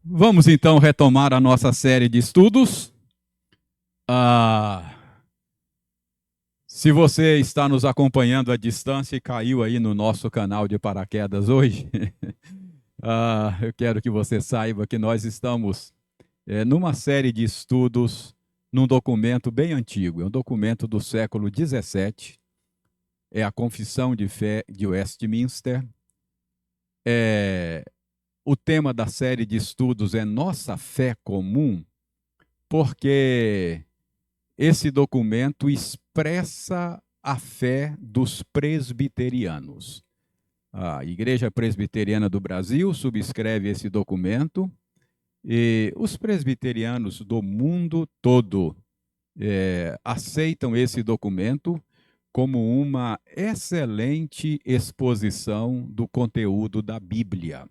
Vamos então retomar a nossa série de estudos. Se você está nos acompanhando à distância e caiu aí no nosso canal de paraquedas hoje, eu quero que você saiba que nós estamos numa série de estudos num documento bem antigo, é um documento do século XVII, é a Confissão de Fé de Westminster. O tema da série de estudos é Nossa Fé Comum, porque esse documento expressa a fé dos presbiterianos. A Igreja Presbiteriana do Brasil subscreve esse documento e os presbiterianos do mundo todo aceitam esse documento como uma excelente exposição do conteúdo da Bíblia.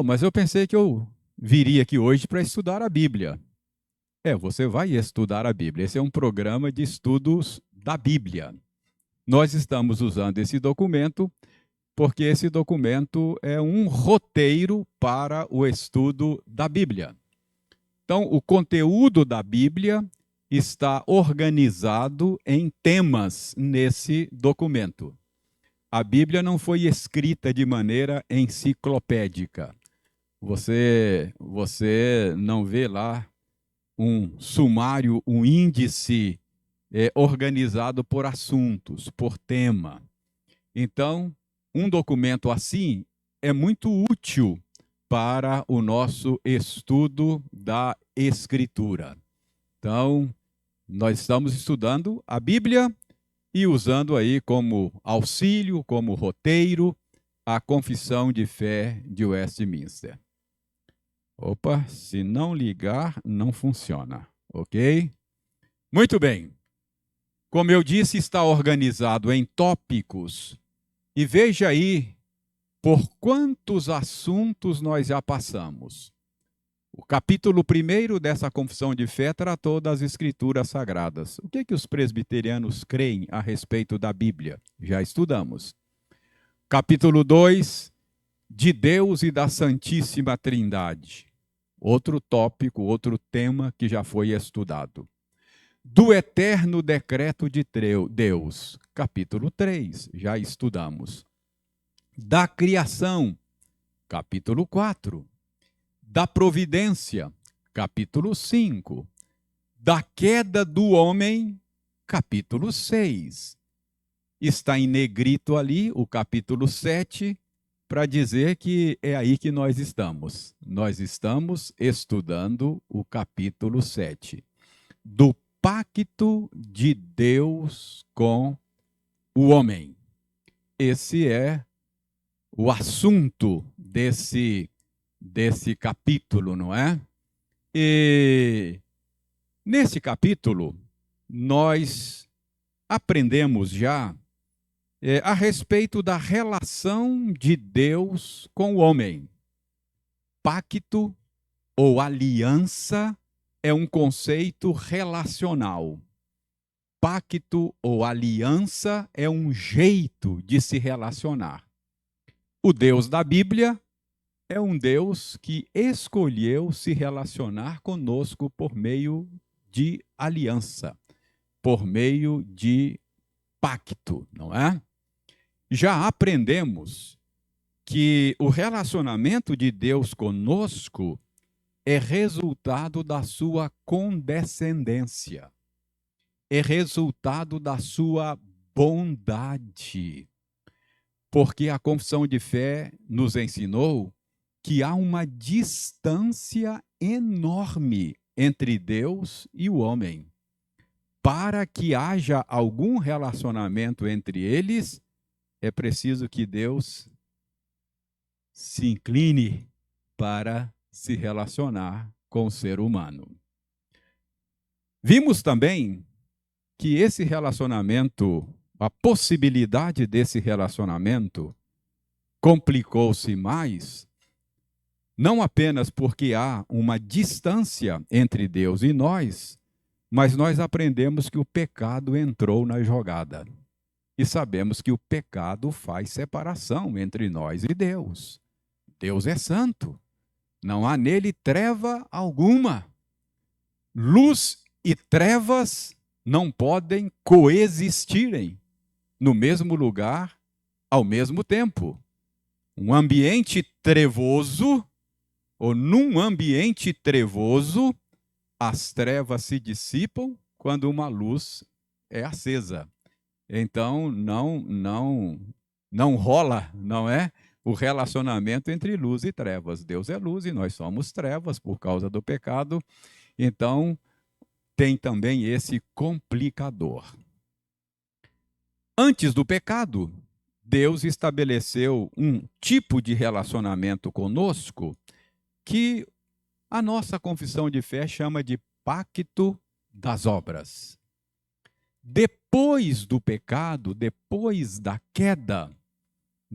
Mas eu pensei que eu viria aqui hoje para estudar a Bíblia. Você vai estudar a Bíblia. Esse é um programa de estudos da Bíblia. Nós estamos usando esse documento porque esse documento é um roteiro para o estudo da Bíblia. Então, o conteúdo da Bíblia está organizado em temas nesse documento. A Bíblia não foi escrita de maneira enciclopédica. Você não vê lá um sumário, um índice organizado por assuntos, por tema. Então, um documento assim é muito útil para o nosso estudo da Escritura. Então, nós estamos estudando a Bíblia e usando aí como auxílio, como roteiro, a Confissão de Fé de Westminster. Opa, se não ligar, não funciona, ok? Muito bem. Como eu disse, está organizado em tópicos. E veja aí por quantos assuntos nós já passamos. O capítulo 1 dessa Confissão de Fé tratou das Escrituras Sagradas. O que os presbiterianos creem a respeito da Bíblia? Já estudamos. Capítulo 2, de Deus e da Santíssima Trindade. Outro tópico, outro tema que já foi estudado. Do eterno decreto de Deus, capítulo 3, já estudamos. Da criação, capítulo 4. Da providência, capítulo 5. Da queda do homem, capítulo 6. Está em negrito ali o capítulo 7, para dizer que é aí que nós estamos. Nós estamos estudando o capítulo 7. Do pacto de Deus com o homem. Esse é o assunto desse capítulo, não é? E nesse capítulo, nós aprendemos já a respeito da relação de Deus com o homem. Pacto ou aliança é um conceito relacional. Pacto ou aliança é um jeito de se relacionar. O Deus da Bíblia é um Deus que escolheu se relacionar conosco por meio de aliança, por meio de pacto, não é? Já aprendemos que o relacionamento de Deus conosco é resultado da sua condescendência, é resultado da sua bondade. Porque a confissão de fé nos ensinou que há uma distância enorme entre Deus e o homem. Para que haja algum relacionamento entre eles, é preciso que Deus se incline para se relacionar com o ser humano. Vimos também que esse relacionamento, a possibilidade desse relacionamento, complicou-se mais, não apenas porque há uma distância entre Deus e nós, mas nós aprendemos que o pecado entrou na jogada. E sabemos que o pecado faz separação entre nós e Deus. Deus é santo. Não há nele treva alguma. Luz e trevas não podem coexistirem no mesmo lugar ao mesmo tempo. Um ambiente trevoso, ou num ambiente trevoso, as trevas se dissipam quando uma luz é acesa. Então, não rola, não é? O relacionamento entre luz e trevas. Deus é luz e nós somos trevas por causa do pecado. Então, tem também esse complicador. Antes do pecado, Deus estabeleceu um tipo de relacionamento conosco que a nossa confissão de fé chama de pacto das obras. Depois do pecado, depois da queda,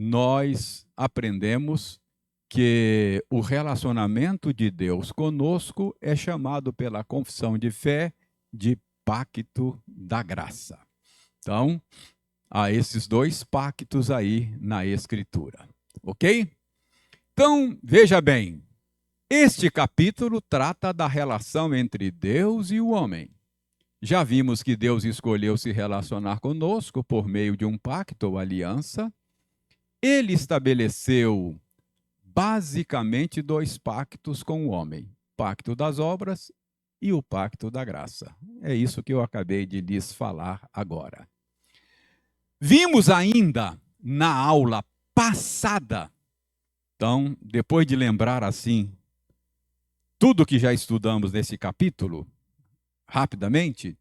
nós aprendemos que o relacionamento de Deus conosco é chamado pela confissão de fé de pacto da graça. Então, há esses dois pactos aí na Escritura, ok? Então, veja bem, este capítulo trata da relação entre Deus e o homem. Já vimos que Deus escolheu se relacionar conosco por meio de um pacto ou aliança. Ele estabeleceu basicamente dois pactos com o homem: o pacto das obras e o pacto da graça. É isso que eu acabei de lhes falar agora. Vimos ainda na aula passada, então, depois de lembrar assim tudo que já estudamos nesse capítulo, rapidamente,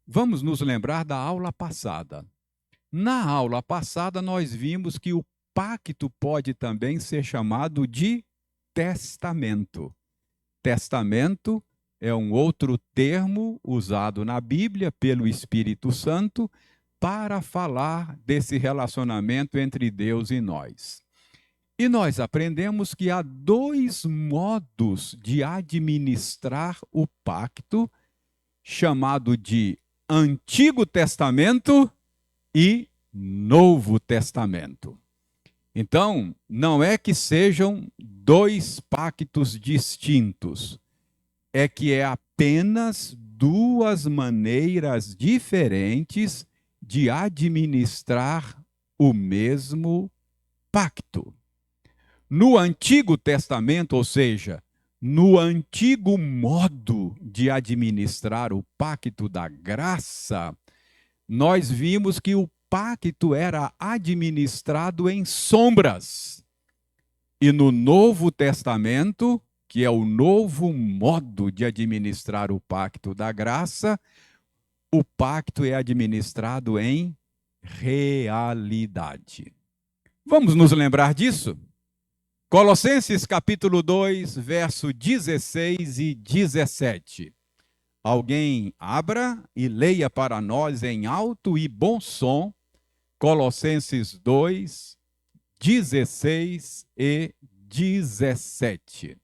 vamos nos lembrar da aula passada. Na aula passada, nós vimos que o pacto pode também ser chamado de testamento. Testamento é um outro termo usado na Bíblia pelo Espírito Santo para falar desse relacionamento entre Deus e nós. E nós aprendemos que há dois modos de administrar o pacto, chamado de Antigo Testamento e Novo Testamento. Então, não é que sejam dois pactos distintos, é que é apenas duas maneiras diferentes de administrar o mesmo pacto. No Antigo Testamento, ou seja, no antigo modo de administrar o pacto da graça, nós vimos que o pacto era administrado em sombras. E no Novo Testamento, que é o novo modo de administrar o pacto da graça, o pacto é administrado em realidade. Vamos nos lembrar disso? Colossenses capítulo 2, verso 16 e 17. Alguém abra e leia para nós em alto e bom som, Colossenses 2, 16 e 17.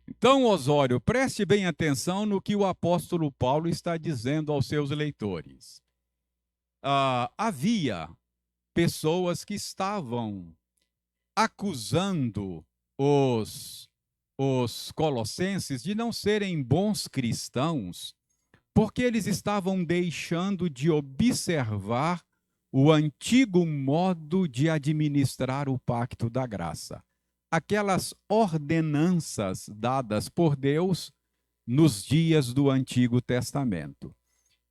Então, Osório, preste bem atenção no que o apóstolo Paulo está dizendo aos seus leitores. Havia pessoas que estavam acusando os colossenses de não serem bons cristãos, porque eles estavam deixando de observar o antigo modo de administrar o pacto da graça. Aquelas ordenanças dadas por Deus nos dias do Antigo Testamento.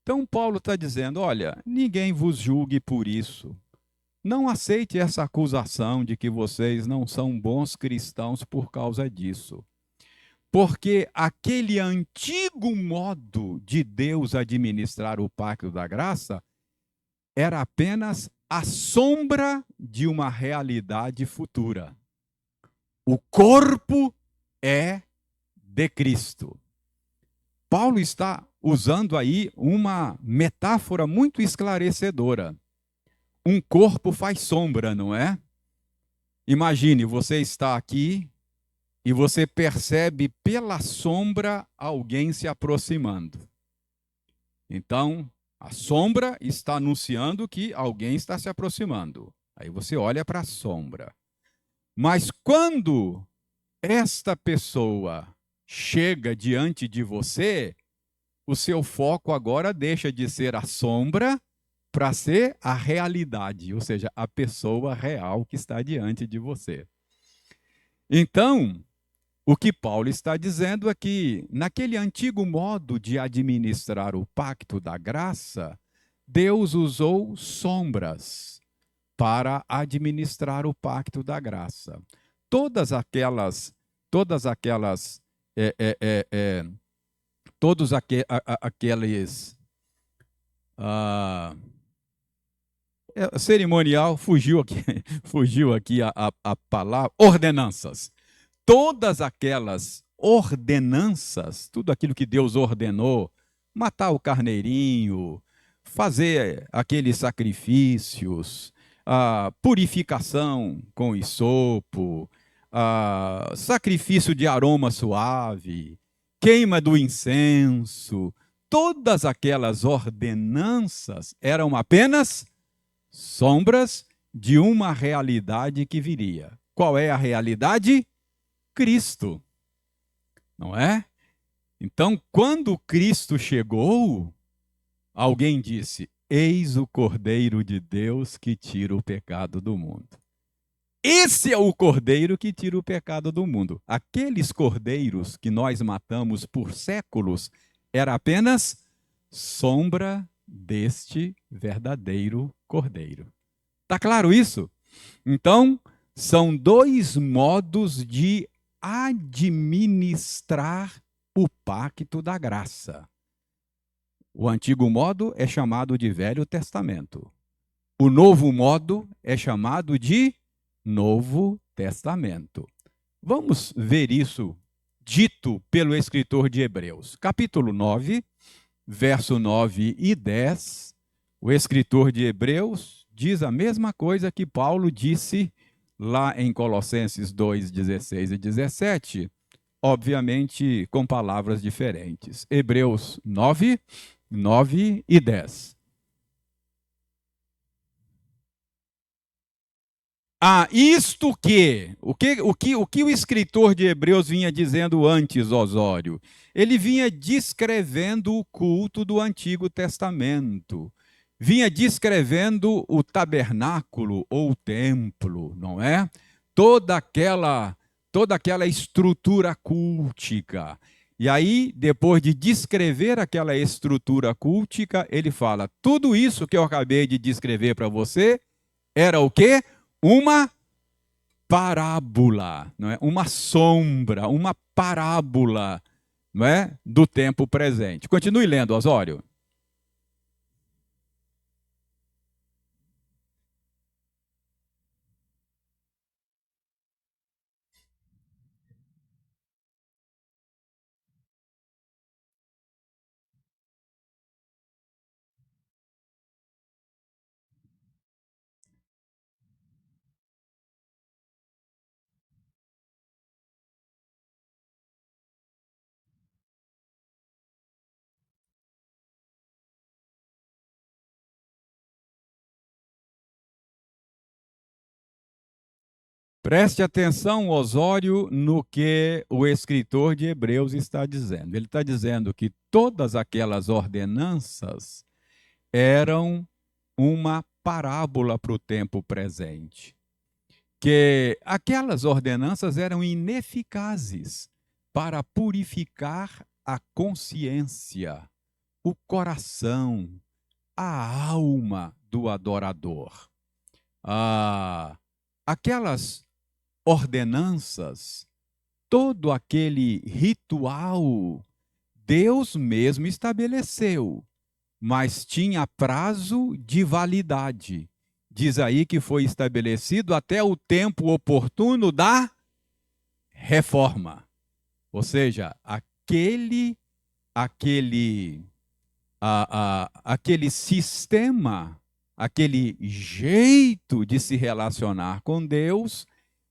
Então, Paulo está dizendo: olha, ninguém vos julgue por isso. Não aceite essa acusação de que vocês não são bons cristãos por causa disso. Porque aquele antigo modo de Deus administrar o pacto da graça era apenas a sombra de uma realidade futura. O corpo é de Cristo. Paulo está usando aí uma metáfora muito esclarecedora. Um corpo faz sombra, não é? Imagine, você está aqui e você percebe pela sombra alguém se aproximando. Então, a sombra está anunciando que alguém está se aproximando. Aí você olha para a sombra. Mas quando esta pessoa chega diante de você, o seu foco agora deixa de ser a sombra para ser a realidade, ou seja, a pessoa real que está diante de você. Então, o que Paulo está dizendo é que, naquele antigo modo de administrar o pacto da graça, Deus usou sombras para administrar o pacto da graça. Todas aquelas, todas aquelas, é, é, é, é, todos aqueles cerimonial fugiu aqui, fugiu aqui a palavra ordenanças. Todas aquelas ordenanças, tudo aquilo que Deus ordenou, matar o carneirinho, fazer aqueles sacrifícios, a purificação com hisopo, sacrifício de aroma suave, queima do incenso, todas aquelas ordenanças eram apenas sombras de uma realidade que viria. Qual é a realidade? Cristo, não é? Então, quando Cristo chegou, alguém disse: Eis o Cordeiro de Deus que tira o pecado do mundo. Esse é o Cordeiro que tira o pecado do mundo. Aqueles cordeiros que nós matamos por séculos era apenas sombra deste verdadeiro Cordeiro. Tá claro isso? Então, são dois modos de administrar o pacto da graça. O antigo modo é chamado de Velho Testamento. O novo modo é chamado de Novo Testamento. Vamos ver isso dito pelo escritor de Hebreus. Capítulo 9, verso 9 e 10. O escritor de Hebreus diz a mesma coisa que Paulo disse lá em Colossenses 2, 16 e 17, obviamente com palavras diferentes. Hebreus 9, 9 e 10. Isto que o escritor de Hebreus vinha dizendo antes, Osório? Ele vinha descrevendo o culto do Antigo Testamento. Vinha descrevendo o tabernáculo ou o templo, não é? Toda aquela estrutura cultica. E aí, depois de descrever aquela estrutura cultica, ele fala: tudo isso que eu acabei de descrever para você era o quê? Uma parábola, não é? Uma sombra, uma parábola, não é? Do tempo presente. Continue lendo, Osório. Preste atenção, Osório, no que o escritor de Hebreus está dizendo. Ele está dizendo que todas aquelas ordenanças eram uma parábola para o tempo presente. Que aquelas ordenanças eram ineficazes para purificar a consciência, o coração, a alma do adorador. Aquelas ordenanças, todo aquele ritual, Deus mesmo estabeleceu, mas tinha prazo de validade. Diz aí que foi estabelecido até o tempo oportuno da reforma. Ou seja, aquele aquele, aquele sistema, aquele jeito de se relacionar com Deus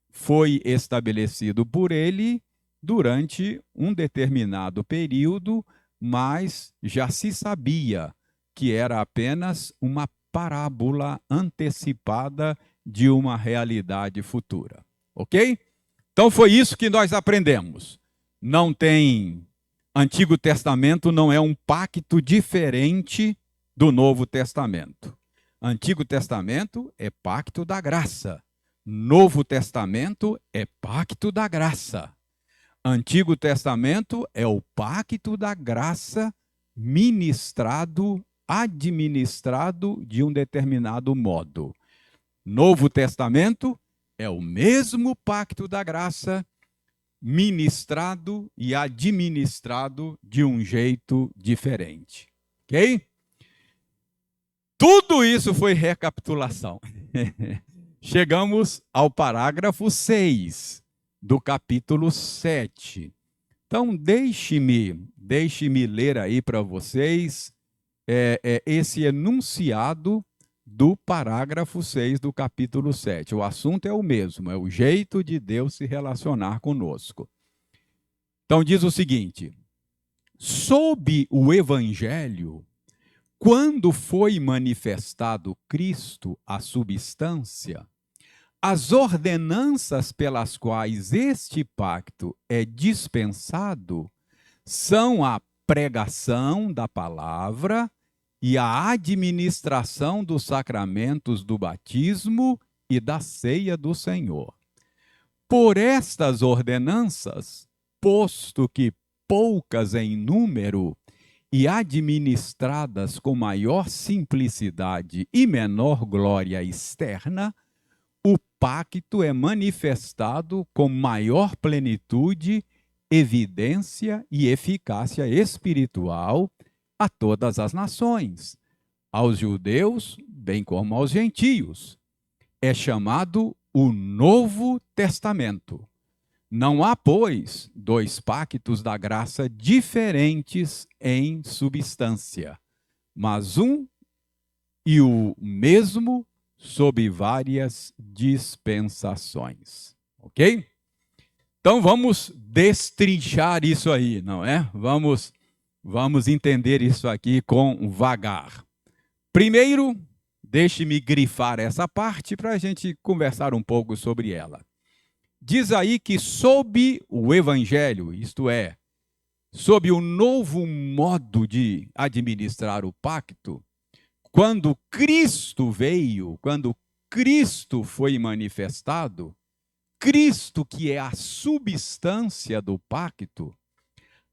foi estabelecido por ele durante um determinado período, mas já se sabia que era apenas uma parábola antecipada de uma realidade futura. Ok? Então foi isso que nós aprendemos. Não tem. Antigo Testamento não é um pacto diferente do Novo Testamento. Antigo Testamento é pacto da graça. Novo Testamento é pacto da graça. Antigo Testamento é o pacto da graça ministrado, administrado de um determinado modo. Novo Testamento é o mesmo pacto da graça ministrado e administrado de um jeito diferente. Ok? Tudo isso foi recapitulação. Chegamos ao parágrafo 6 do capítulo 7. Então, deixe-me ler aí para vocês esse enunciado do parágrafo 6 do capítulo 7. O assunto é o mesmo, é o jeito de Deus se relacionar conosco. Então, diz o seguinte: sob o Evangelho, quando foi manifestado Cristo, a substância, as ordenanças pelas quais este pacto é dispensado são a pregação da palavra e a administração dos sacramentos do batismo e da ceia do Senhor. Por estas ordenanças, posto que poucas em número e administradas com maior simplicidade e menor glória externa, o pacto é manifestado com maior plenitude, evidência e eficácia espiritual a todas as nações, aos judeus, bem como aos gentios. É chamado o Novo Testamento. Não há, pois, dois pactos da graça diferentes em substância, mas um e o mesmo sob várias dispensações. Ok? Então vamos destrinchar isso aí, não é? Vamos entender isso aqui com vagar. Primeiro, deixe-me grifar essa parte para a gente conversar um pouco sobre ela. Diz aí que sob o Evangelho, isto é, sob o novo modo de administrar o pacto, quando Cristo veio, quando Cristo foi manifestado, Cristo, que é a substância do pacto,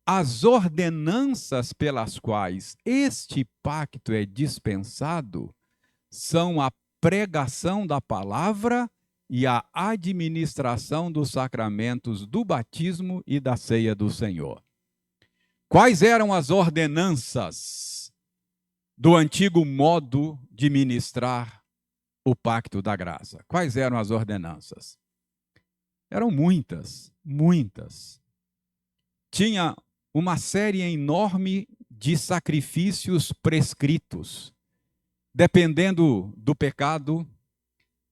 as ordenanças pelas quais este pacto é dispensado são a pregação da palavra e a administração dos sacramentos do batismo e da ceia do Senhor. Quais eram as ordenanças do antigo modo de ministrar o pacto da graça? Quais eram as ordenanças? Eram muitas, muitas. Tinha uma série enorme de sacrifícios prescritos, dependendo do pecado,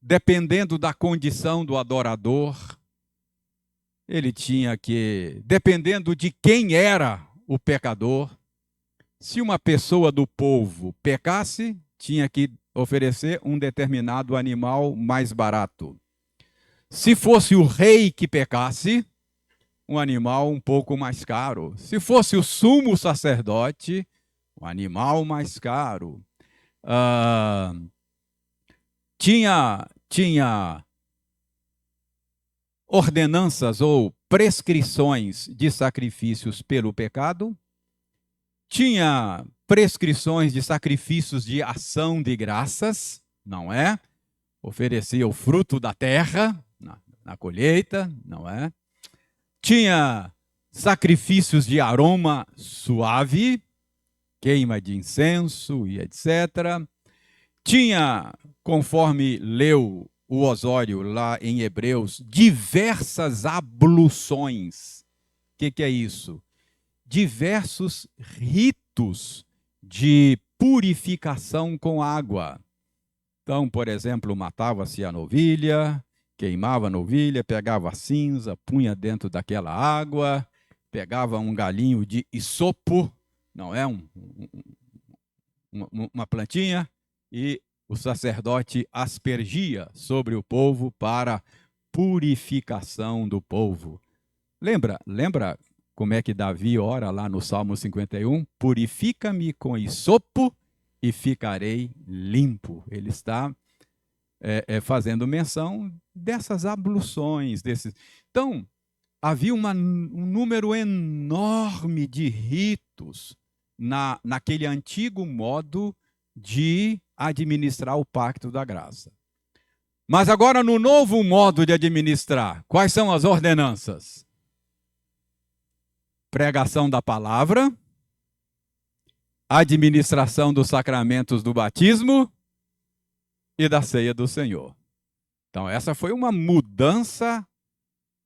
dependendo da condição do adorador. Ele tinha que, dependendo de quem era o pecador, se uma pessoa do povo pecasse, tinha que oferecer um determinado animal mais barato. Se fosse o rei que pecasse, um animal um pouco mais caro. Se fosse o sumo sacerdote, um animal mais caro. Tinha ordenanças ou prescrições de sacrifícios pelo pecado, tinha prescrições de sacrifícios de ação de graças, não é? Oferecia o fruto da terra na colheita, não é? Tinha sacrifícios de aroma suave, queima de incenso e etc. Tinha, conforme leu o Osório lá em Hebreus, diversas abluções. O que é isso? diversos ritos de purificação com água. Então, por exemplo, matava-se a novilha, queimava a novilha, pegava a cinza, punha dentro daquela água, pegava um galinho de isopo, não é uma plantinha, e o sacerdote aspergia sobre o povo para purificação do povo. Lembra como é que Davi ora lá no Salmo 51? Purifica-me com isopo e ficarei limpo. Ele está fazendo menção dessas abluções. Então, havia um número enorme de ritos naquele antigo modo de administrar o pacto da graça. Mas agora, no novo modo de administrar, quais são as ordenanças? Pregação da palavra, administração dos sacramentos do batismo e da ceia do Senhor. Então, essa foi uma mudança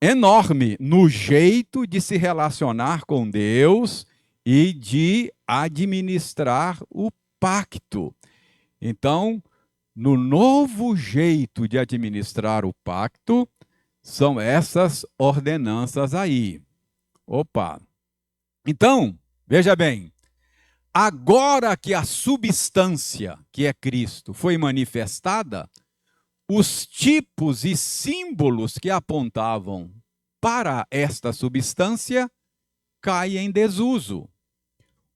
enorme no jeito de se relacionar com Deus e de administrar o pacto. Então, no novo jeito de administrar o pacto, são essas ordenanças aí. Opa! Então, veja bem, agora que a substância, que é Cristo, foi manifestada, os tipos e símbolos que apontavam para esta substância caem em desuso.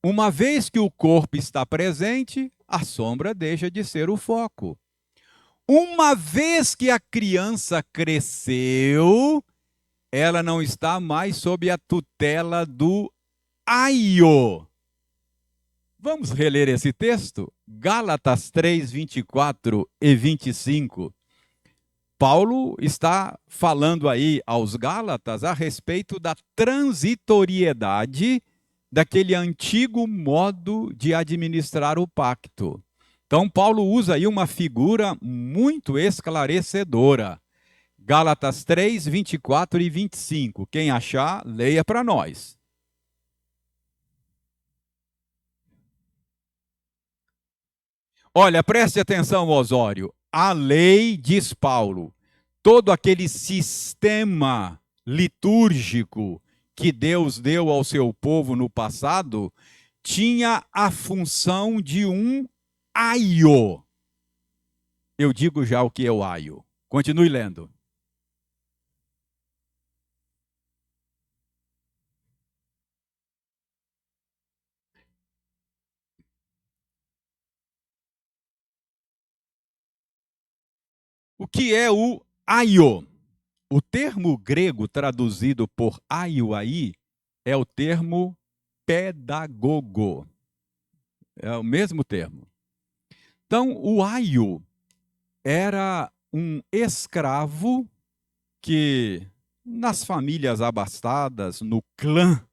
Uma vez que o corpo está presente, a sombra deixa de ser o foco. Uma vez que a criança cresceu, ela não está mais sob a tutela do aio. Vamos reler esse texto? Gálatas 3, 24 e 25. Paulo está falando aí aos Gálatas a respeito da transitoriedade daquele antigo modo de administrar o pacto. Então, Paulo usa aí uma figura muito esclarecedora. Gálatas 3, 24 e 25. Quem achar, leia para nós. Olha, preste atenção, Osório. A lei, diz Paulo, todo aquele sistema litúrgico que Deus deu ao seu povo no passado, tinha a função de um aio. Eu digo já o que é o aio. Continue lendo. O que é o aio? O termo grego traduzido por aio aí é o termo pedagogo. É o mesmo termo. Então, o aio era um escravo que, nas famílias abastadas, no clã,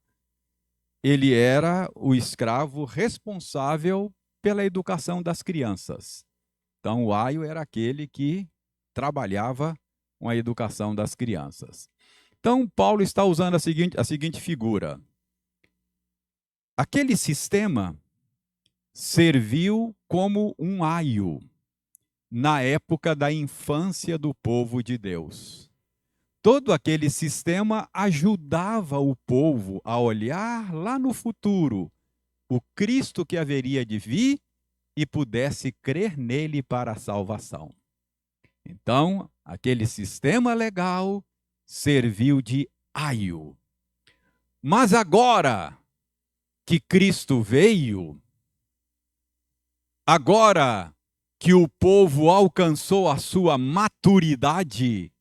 ele era o escravo responsável pela educação das crianças. Então, o aio era aquele que trabalhava com a educação das crianças. Então, Paulo está usando a seguinte figura. Aquele sistema serviu como um aio na época da infância do povo de Deus. Todo aquele sistema ajudava o povo a olhar lá no futuro o Cristo que haveria de vir e pudesse crer nele para a salvação. Então, aquele sistema legal serviu de aio. Mas agora que Cristo veio, agora que o povo alcançou a sua maturidade,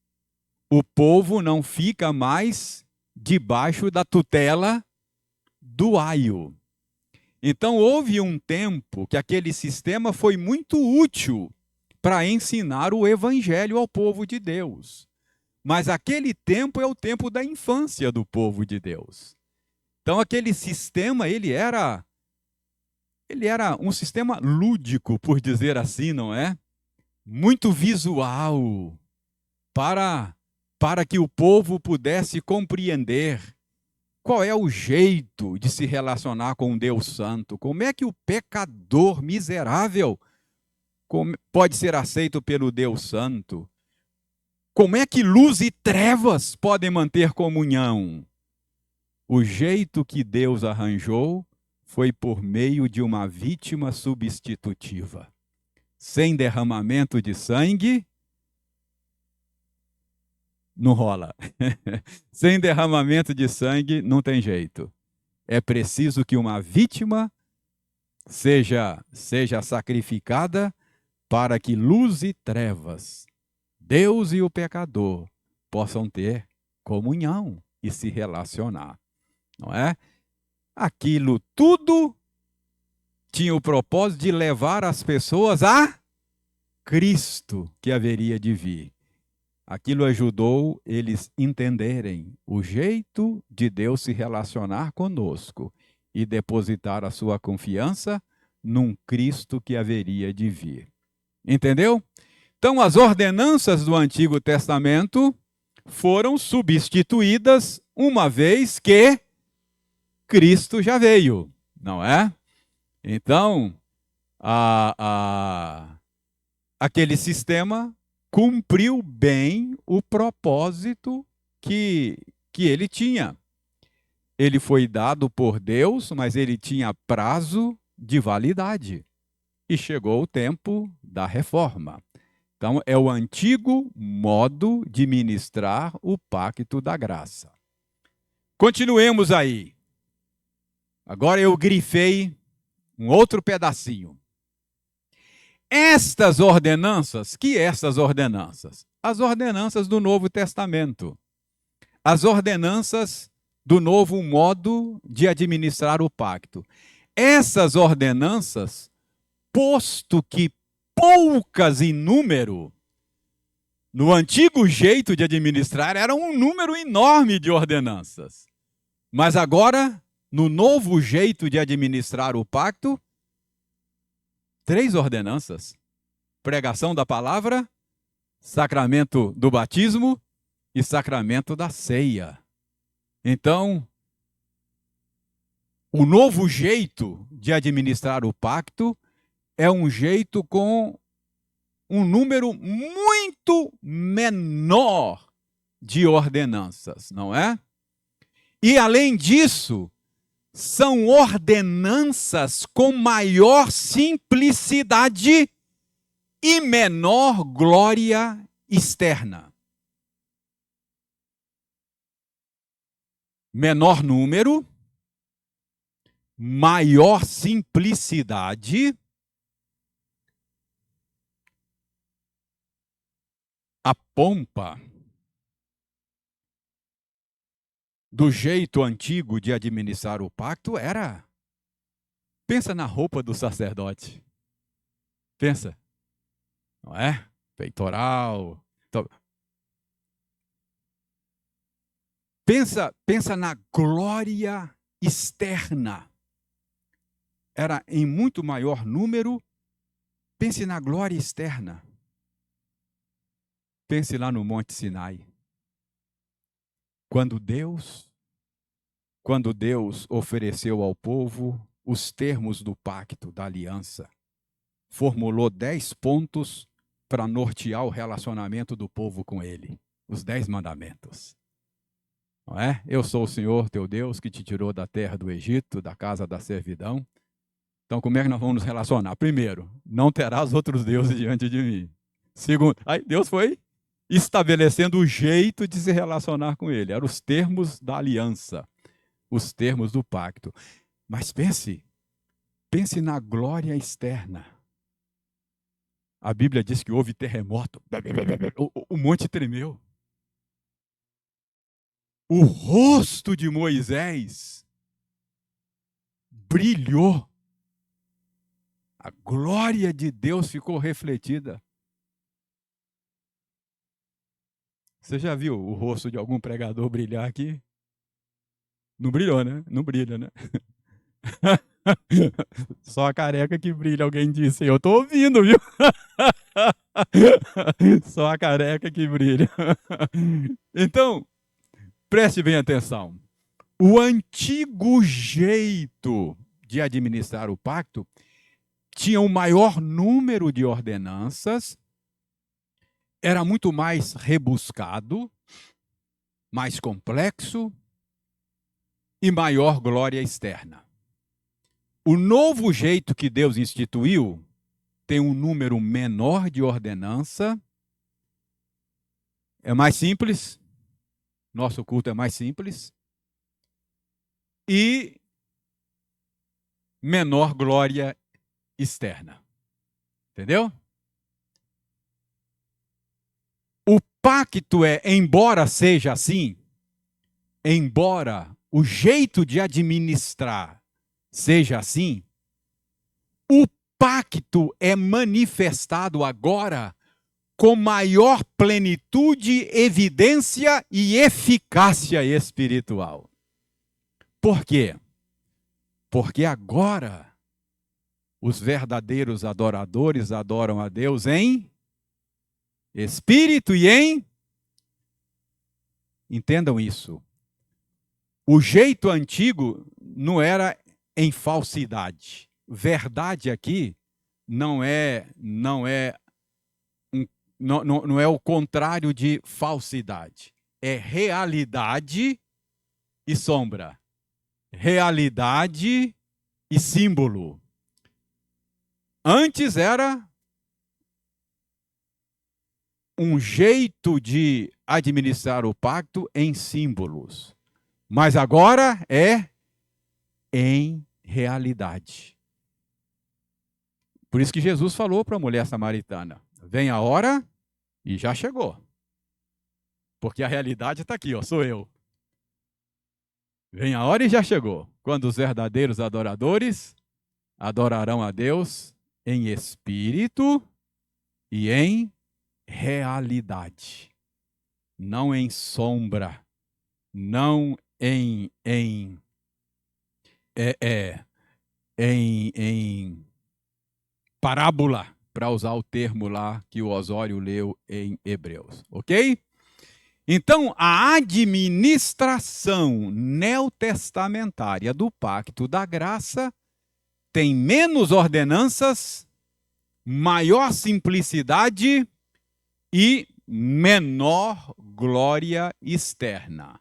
o povo não fica mais debaixo da tutela do aio. Então, houve um tempo que aquele sistema foi muito útil para ensinar o evangelho ao povo de Deus. Mas aquele tempo é o tempo da infância do povo de Deus. Então, aquele sistema, ele era um sistema lúdico, por dizer assim, não é? Muito visual, para que o povo pudesse compreender Qual é o jeito de se relacionar com um Deus Santo? Como é que o pecador miserável pode ser aceito pelo Deus Santo? Como é que luz e trevas podem manter comunhão? O jeito que Deus arranjou foi por meio de uma vítima substitutiva. Sem derramamento de sangue, não rola. Sem derramamento de sangue, não tem jeito. É preciso que uma vítima seja sacrificada para que luz e trevas, Deus e o pecador, possam ter comunhão e se relacionar. Não é? Aquilo tudo tinha o propósito de levar as pessoas a Cristo, que haveria de vir. Aquilo ajudou eles entenderem o jeito de Deus se relacionar conosco e depositar a sua confiança num Cristo que haveria de vir. Entendeu? Então, as ordenanças do Antigo Testamento foram substituídas uma vez que Cristo já veio, não é? Então, aquele sistema cumpriu bem o propósito que ele tinha. Ele foi dado por Deus, mas ele tinha prazo de validade. E chegou o tempo da reforma. Então, é o antigo modo de ministrar o pacto da graça. Continuemos aí. Agora eu grifei um outro pedacinho. Estas ordenanças, que estas ordenanças? As ordenanças do Novo Testamento. As ordenanças do novo modo de administrar o pacto. Essas ordenanças, posto que poucas em número, no antigo jeito de administrar, era um número enorme de ordenanças. Mas agora, no novo jeito de administrar o pacto, 3 ordenanças: pregação da palavra, sacramento do batismo e sacramento da ceia. Então, o novo jeito de administrar o pacto é um jeito com um número muito menor de ordenanças, não é? E, além disso, são ordenanças com maior simplicidade e menor glória externa. Menor número, maior simplicidade, a pompa do jeito antigo de administrar o pacto era... Pensa na roupa do sacerdote. Pensa. Não é? Peitoral. Então, pensa na glória externa. Era em muito maior número. Pense na glória externa. Pense lá no Monte Sinai. Quando Deus ofereceu ao povo os termos do pacto, da aliança, formulou 10 pontos para nortear o relacionamento do povo com ele. Os 10 mandamentos. Não é? Eu sou o Senhor teu Deus que te tirou da terra do Egito, da casa da servidão. Então, como é que nós vamos nos relacionar? Primeiro, não terás outros deuses diante de mim. Segundo, aí Deus foi estabelecendo o jeito de se relacionar com ele. Eram os termos da aliança, os termos do pacto. Mas pense na glória externa. A Bíblia diz que houve terremoto. O monte tremeu. O rosto de Moisés brilhou. A glória de Deus ficou refletida. Você já viu o rosto de algum pregador brilhar aqui? Não brilhou, né? Não brilha, né? Só a careca que brilha, alguém disse. Eu tô ouvindo, viu? Só a careca que brilha. Então, preste bem atenção. O antigo jeito de administrar o pacto tinha um maior número de ordenanças, era muito mais rebuscado, mais complexo e maior glória externa. O novo jeito que Deus instituiu tem um número menor de ordenança, é mais simples, nosso culto é mais simples, e menor glória externa. Entendeu? O pacto é, embora seja assim, embora o jeito de administrar seja assim, o pacto é manifestado agora com maior plenitude, evidência e eficácia espiritual. Por quê? Porque agora os verdadeiros adoradores adoram a Deus em espírito e em... Entendam isso. O jeito antigo não era em falsidade. Verdade aqui não é o contrário de falsidade. É realidade e sombra. Realidade e símbolo. Antes era um jeito de administrar o pacto em símbolos. Mas agora é em realidade. Por isso que Jesus falou para a mulher samaritana: vem a hora e já chegou. Porque a realidade está aqui, ó, sou eu. Vem a hora e já chegou. Quando os verdadeiros adoradores adorarão a Deus em espírito e em realidade. Não em sombra. Não em parábola, para usar o termo lá que o Osório leu em Hebreus, ok? Então, a administração neotestamentária do Pacto da Graça tem menos ordenanças, maior simplicidade e menor glória externa.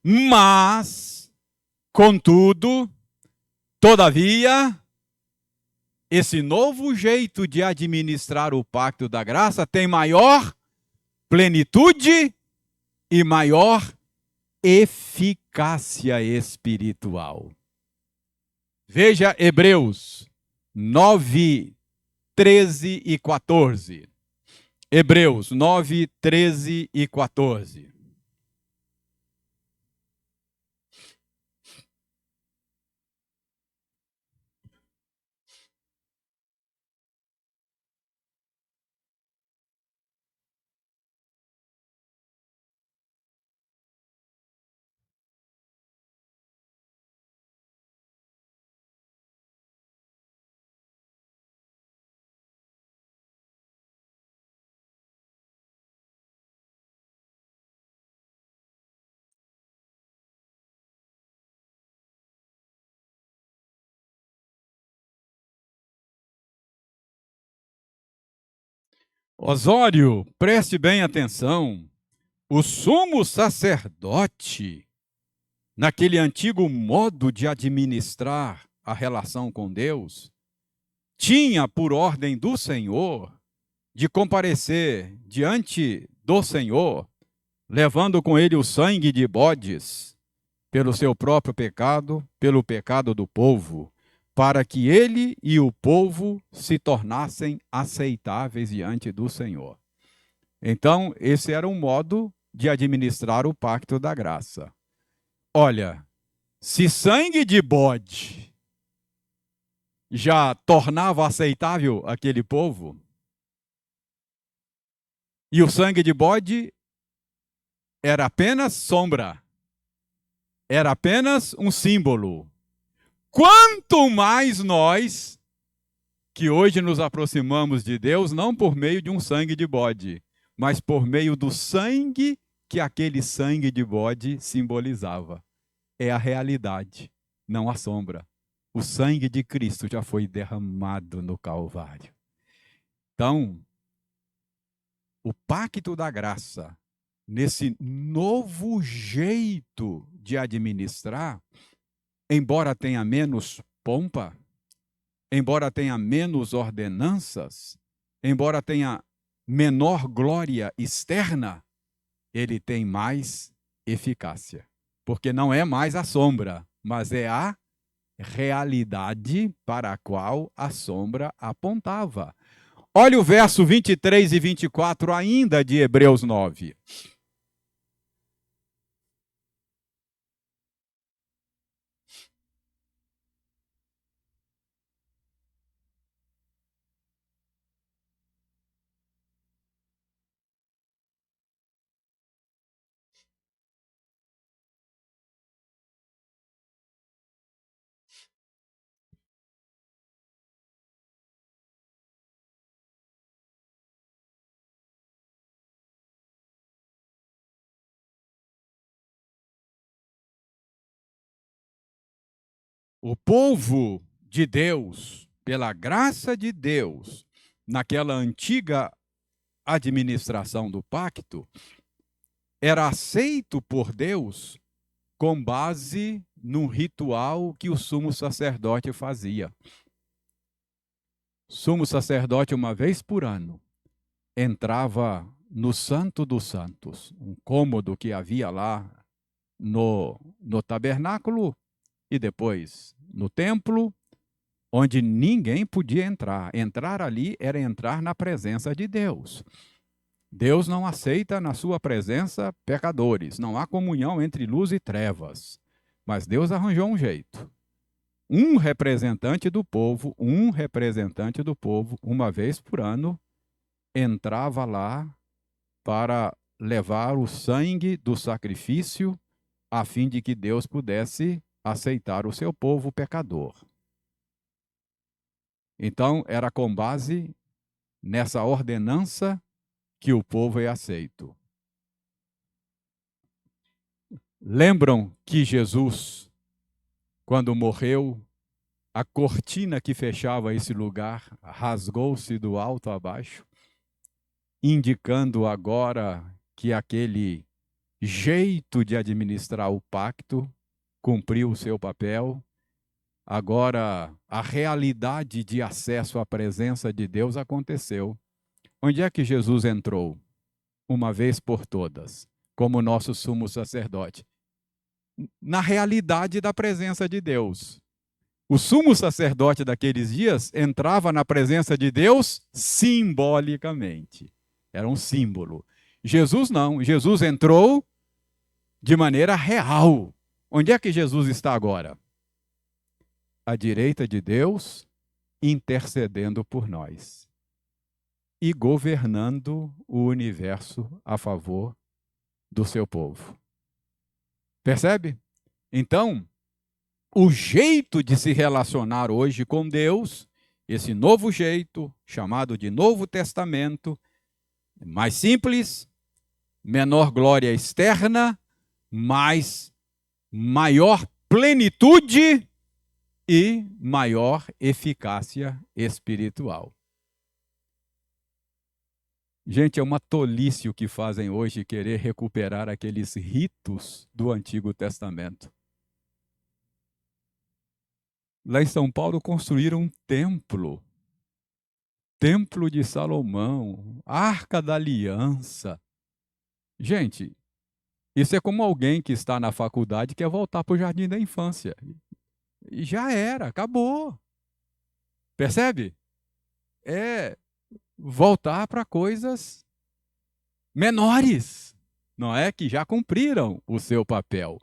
Mas, contudo, todavia, esse novo jeito de administrar o Pacto da Graça tem maior plenitude e maior eficácia espiritual. Veja Hebreus 9, 13 e 14. Hebreus 9, 13 e 14. Osório, preste bem atenção. O sumo sacerdote, naquele antigo modo de administrar a relação com Deus, tinha por ordem do Senhor de comparecer diante do Senhor, levando com ele o sangue de bodes, pelo seu próprio pecado, pelo pecado do povo, para que ele e o povo se tornassem aceitáveis diante do Senhor. Então, esse era um modo de administrar o pacto da graça. Olha, se sangue de bode já tornava aceitável aquele povo, e o sangue de bode era apenas sombra, era apenas um símbolo. Quanto mais nós, que hoje nos aproximamos de Deus, não por meio de um sangue de bode, mas por meio do sangue que aquele sangue de bode simbolizava. é a realidade, não a sombra. O sangue de Cristo já foi derramado no Calvário. Então, o pacto da graça, nesse novo jeito de administrar, embora tenha menos pompa, embora tenha menos ordenanças, embora tenha menor glória externa, ele tem mais eficácia. Porque não é mais a sombra, mas é a realidade para a qual a sombra apontava. Olha o verso 23 e 24 ainda de Hebreus 9. O povo de Deus, pela graça de Deus, naquela antiga administração do pacto, era aceito por Deus com base num ritual que o sumo sacerdote fazia. Sumo sacerdote, uma vez por ano, entrava no Santo dos Santos, um cômodo que havia lá no tabernáculo e depois no templo, onde ninguém podia entrar. Entrar ali era entrar na presença de Deus. Deus não aceita na sua presença pecadores. Não há comunhão entre luz e trevas. Mas Deus arranjou um jeito. Um representante do povo, uma vez por ano, entrava lá para levar o sangue do sacrifício a fim de que Deus pudesse aceitar o seu povo pecador. Então, era com base nessa ordenança que o povo é aceito. Lembram que Jesus, quando morreu, a cortina que fechava esse lugar rasgou-se do alto a baixo, indicando agora que aquele jeito de administrar o pacto cumpriu o seu papel. Agora, a realidade de acesso à presença de Deus aconteceu. Onde é que Jesus entrou? Uma vez por todas, como nosso sumo sacerdote. Na realidade da presença de Deus. O sumo sacerdote daqueles dias entrava na presença de Deus simbolicamente. Era um símbolo. Jesus não. Jesus entrou de maneira real. Onde é que Jesus está agora? À direita de Deus, intercedendo por nós e governando o universo a favor do seu povo. Percebe? Então, o jeito de se relacionar hoje com Deus, esse novo jeito, chamado de Novo Testamento, mais simples, menor glória externa, mas maior plenitude e maior eficácia espiritual. Gente, é uma tolice o que fazem hoje querer recuperar aqueles ritos do Antigo Testamento. Lá em São Paulo construíram um templo de Salomão, Arca da Aliança. Gente, isso é como alguém que está na faculdade e quer voltar para o jardim da infância. E já era, acabou. Percebe? É voltar para coisas menores, não é? Que já cumpriram o seu papel.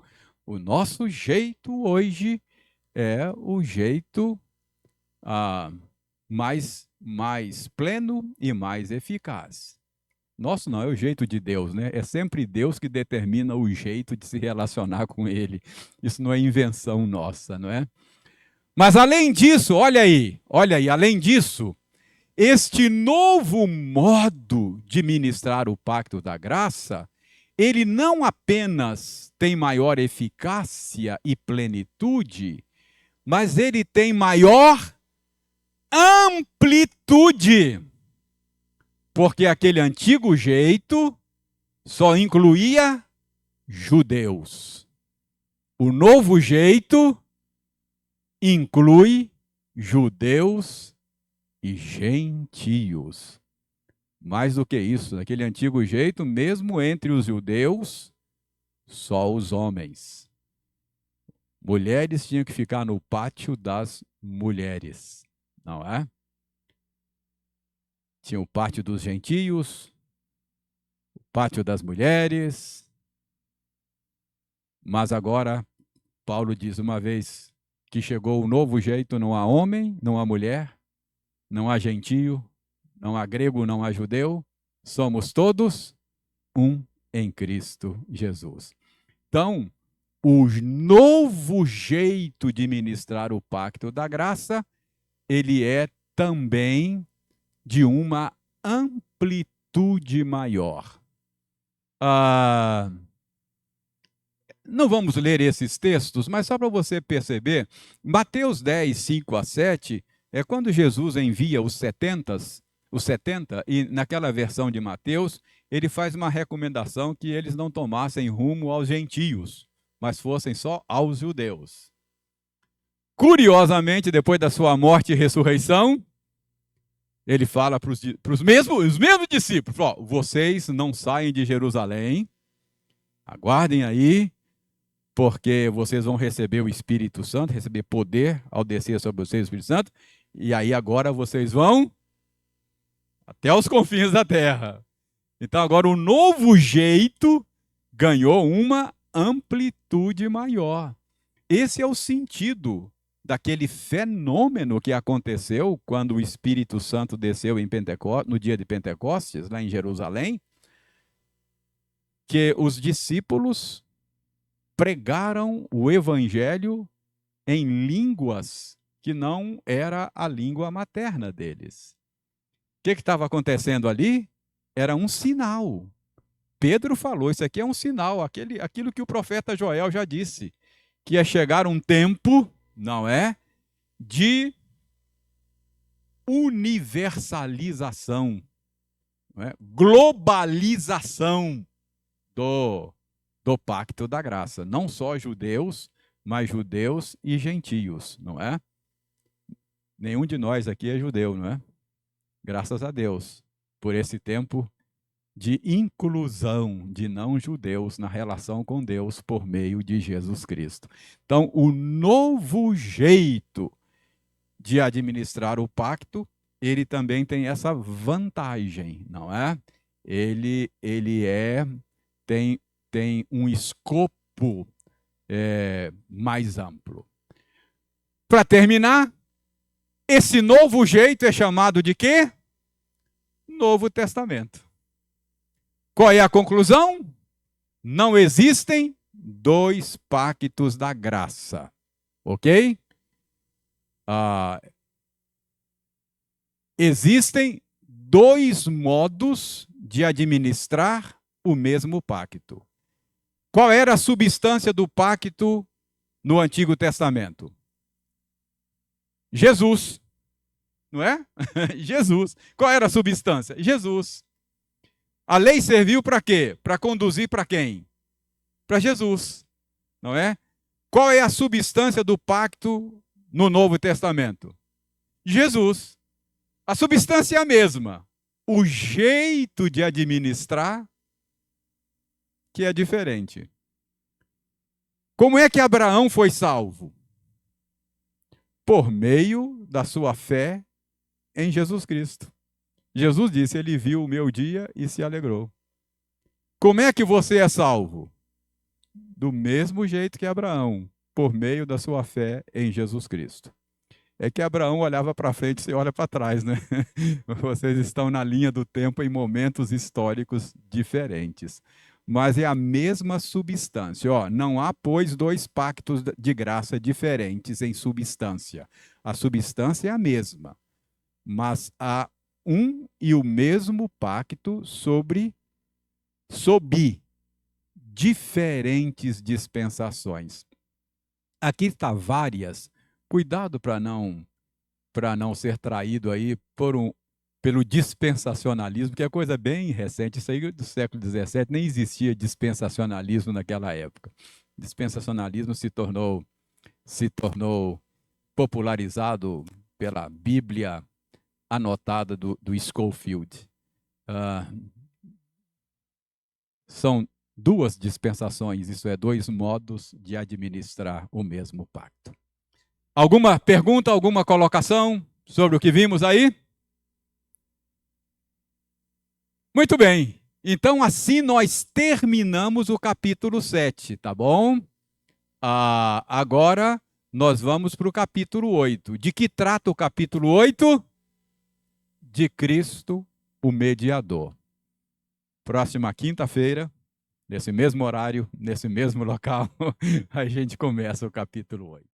O nosso jeito hoje é o jeito mais pleno e mais eficaz. Nosso não é o jeito de Deus, né? É sempre Deus que determina o jeito de se relacionar com Ele. Isso não é invenção nossa, não é? Mas além disso, olha aí, além disso, este novo modo de ministrar o pacto da graça, ele não apenas tem maior eficácia e plenitude, mas ele tem maior amplitude. Porque aquele antigo jeito só incluía judeus. O novo jeito inclui judeus e gentios. Mais do que isso, naquele antigo jeito, mesmo entre os judeus, só os homens. Mulheres tinham que ficar no pátio das mulheres, não é? Tinha o pátio dos gentios, o pátio das mulheres. Mas agora, Paulo diz uma vez que chegou o novo jeito, não há homem, não há mulher, não há gentio, não há grego, não há judeu, somos todos um em Cristo Jesus. Então, o novo jeito de ministrar o pacto da graça, ele é também de uma amplitude maior. Não vamos ler esses textos, mas só para você perceber, Mateus 10, 5 a 7, é quando Jesus envia os 70, e naquela versão de Mateus, ele faz uma recomendação que eles não tomassem rumo aos gentios, mas fossem só aos judeus. Curiosamente, depois da sua morte e ressurreição, ele fala para os mesmos discípulos, ó, vocês não saem de Jerusalém, aguardem aí, porque vocês vão receber o Espírito Santo, receber poder ao descer sobre vocês o Espírito Santo, e aí agora vocês vão até os confins da terra. Então agora o novo jeito ganhou uma amplitude maior. Esse é o sentido daquele fenômeno que aconteceu quando o Espírito Santo desceu em Pentecostes, no dia de Pentecostes, lá em Jerusalém, que os discípulos pregaram o evangelho em línguas que não era a língua materna deles. O que estava acontecendo ali? Era um sinal. Pedro falou, isso aqui é um sinal, aquilo que o profeta Joel já disse, que ia chegar um tempo, não é, de universalização, não é? Globalização do pacto da graça. Não só judeus, mas judeus e gentios, não é? Nenhum de nós aqui é judeu, não é? Graças a Deus, por esse tempo de inclusão de não-judeus na relação com Deus por meio de Jesus Cristo. Então, o novo jeito de administrar o pacto, ele também tem essa vantagem, não é? Ele tem um escopo mais amplo. Para terminar, esse novo jeito é chamado de quê? Novo Testamento. Qual é a conclusão? Não existem dois pactos da graça, ok? Existem dois modos de administrar o mesmo pacto. Qual era a substância do pacto no Antigo Testamento? Jesus, não é? Jesus. Qual era a substância? Jesus. A lei serviu para quê? Para conduzir para quem? Para Jesus, não é? Qual é a substância do pacto no Novo Testamento? Jesus. A substância é a mesma. O jeito de administrar que é diferente. Como é que Abraão foi salvo? Por meio da sua fé em Jesus Cristo. Jesus disse, ele viu o meu dia e se alegrou. Como é que você é salvo? Do mesmo jeito que Abraão, por meio da sua fé em Jesus Cristo. É que Abraão olhava para frente e você olha para trás, né? Vocês estão na linha do tempo em momentos históricos diferentes. Mas é a mesma substância. Ó, não há, pois, dois pactos de graça diferentes em substância. A substância é a mesma, mas há um e o mesmo pacto sob diferentes dispensações. Aqui está várias. Cuidado para não ser traído aí pelo dispensacionalismo, que é coisa bem recente. Isso aí do século XVII, nem existia dispensacionalismo naquela época. Dispensacionalismo se tornou popularizado pela Bíblia anotada do Scofield. São duas dispensações, isso é, dois modos de administrar o mesmo pacto. Alguma pergunta, alguma colocação sobre o que vimos aí? Muito bem. Então, assim nós terminamos o capítulo 7, tá bom? Agora nós vamos para o capítulo 8. De que trata o capítulo 8? De Cristo, o mediador. Próxima quinta-feira, nesse mesmo horário, nesse mesmo local, a gente começa o capítulo 8.